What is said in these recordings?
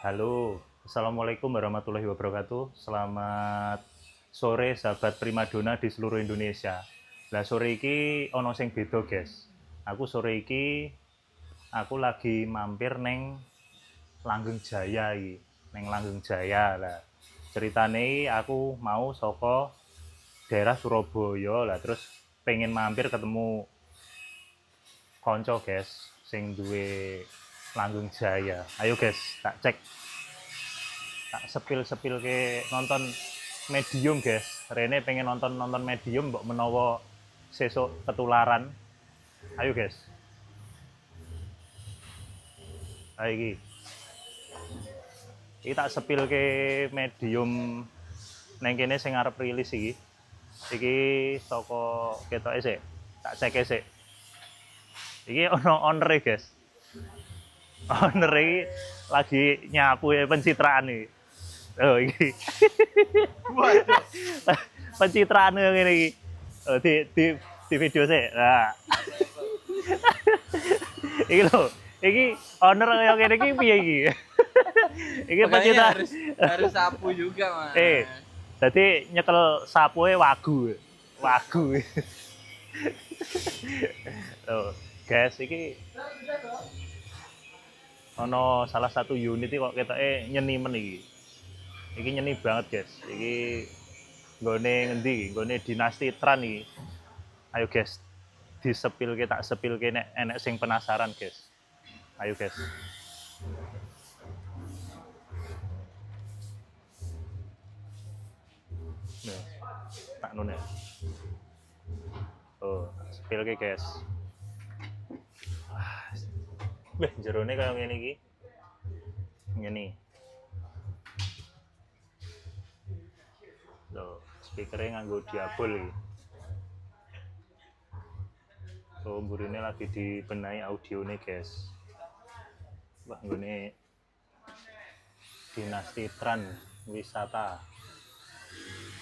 Halo, Assalamualaikum warahmatullahi wabarakatuh. Selamat sore sahabat primadona di seluruh Indonesia. Lah sore iki ono sing beda, guys. Aku sore iki aku lagi mampir neng Langgeng Jaya iki, neng Langgeng Jaya lah. Ceritane aku mau saka daerah Surabaya lah terus pengen mampir ketemu konco, guys, sing duwe Langgeng Jaya. Ayo guys, tak cek, tak sepil ke nonton medium, guys. Rene pengen nonton medium mbok menawa sesuk ketularan. Ayo guys, ayo iki tak sepil ke medium neng kene sing arep rilis iki saka ketoke sik, tak cek sik. Iki ono owner, guys. Owner iki lagi nyapu pencitraan nih. Oh iki. Waduh, Pencitraan ngene iki. Oh, di video sih. Nah, iki lho. Iki owner kaya ngene iki piye iki? Iki makanya pencitraan. harus sapu juga, Mas. Dadi nyekel sapuke wagu. Wagu. Tuh, guys, iki ono salah satu unit iki kok ketoke nyeni men iki. Iki nyeni banget, guys. Iki nggone ngendi iki? Nggone Dinasti Tran iki. Ayo guys, disepilke tak sepilke nek enek sing penasaran, guys. Ayo guys. Nih, tak nune. Oh, sepilke, guys. Wah, jerone kaya ngene iki. Ngene. Loh, speakernya nganggo diabol iki. So, mburine lagi dibenahi audione, guys. Wah, nggone Dinasti Tran wisata.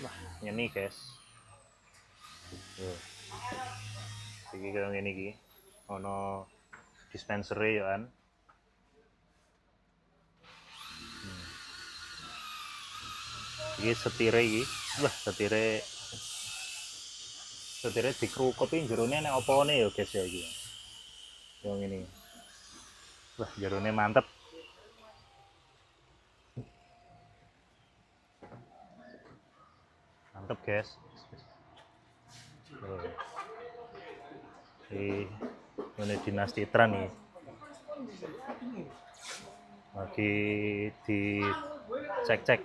Wah, nyeni, guys. Yo. Iki kaya ngene iki. Ono dispenseri ya kan. Iki setire iki. Wah, setire dikrukuti jerone nek opone ya, guys ya iki. Yo ngene. Wah, jerone mantep. Mantep, guys. Oh. Ini Dinasti Tran nih. Lagi dicek-cek.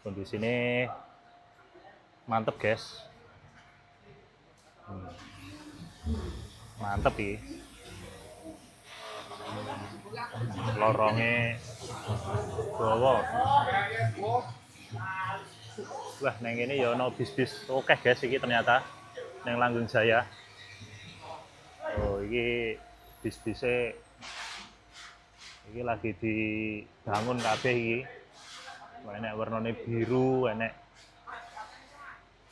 Kondisinya mantep, guys. Mantep sih. Lorongnya bawa. Wah, neng ini ya ono bis-bis oke, guys, iki ternyata neng Langgeng Jaya. Oh, iki bis-bisnya iki lagi dibangun kabeh iki. Enek warnane biru, enek.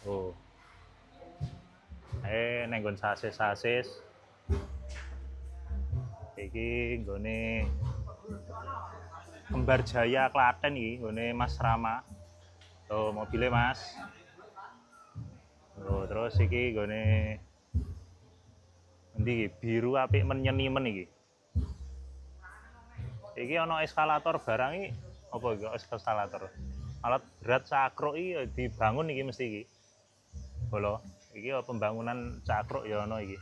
Oh. Neng nggon sasis-sasis. Iki nggone Kembar Jaya Klaten iki, nggone Mas Rama. Tuh mobilnya, Mas. Oh, terus iki nggone endi iki? Biru apik menyeni men iki. Iki ana eskalator barang iki apa iki eskalator? Alat berat cakruk iki dibangun iki mesti iki. Bolo, iki pembangunan cakruk ya ana iki.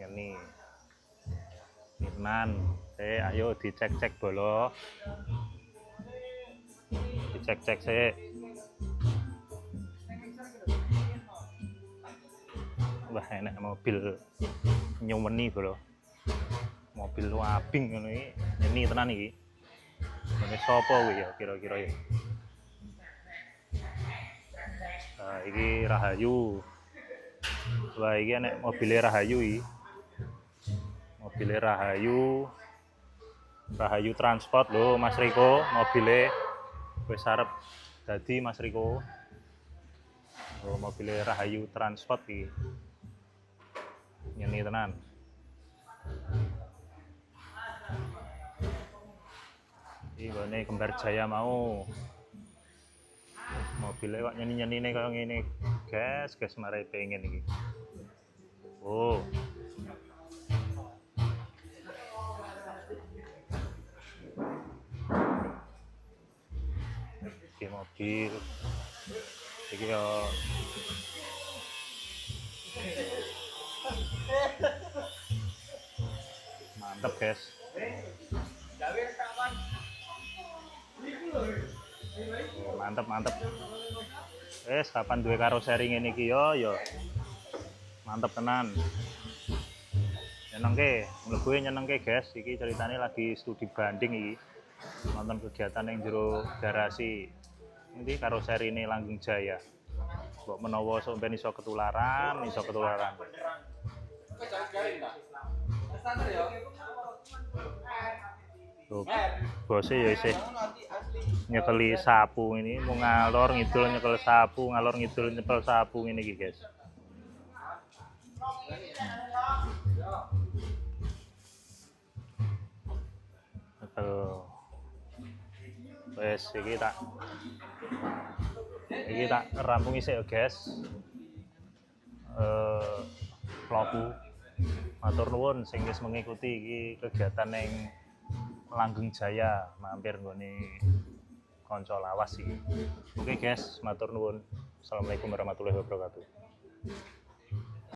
Ini. Tenan. Ayo dicek-cek bolo. Dicek-cek sih. Wah, enak mobil nyumeni bro. Mobil wabing ngono iki nyeni tenan iki. Ngene sapa kuwi ya kira-kira ya. Nah, iki Rahayu. Wah, iki enek mobil Rahayu iki. Mobil Rahayu. Rahayu Transport lho, Mas Riko, mobilnya wis arep dadi Mas Riko. Oh, mobilnya Rahayu Transport iki. Nyeni tenan. Iki gone Kembar Jaya mau. Mobilnya kok nyanyi-nyanyine kaya ngene. Gas mare pengen iki. Oh. Iki mobil. Iki yo mantep, guys. Oh, mantep. Kapan duwe karoseri ngene iki yo. Mantep tenan. Nyenengke, guys. Iki ceritane lagi studi banding iki. Nonton kegiatan yang jero garasi. Ini karoseri ini Langgeng Jaya. Mbok menawa sampeyan iso ketularan. Tuh, bose ya isih nyekeli sapu ini, mau ngalor ngidul nyekel sapu, nyepel sapu ini iki, guys. Wes iki tak rampung isih ya, guys. Vlogku. Matur nuwun sing wis mengikuti iki kegiatan ning Langgeng Jaya, mampir nggone kanca lawas iki. Oke, guys, matur nuwun. Assalamualaikum warahmatullahi wabarakatuh.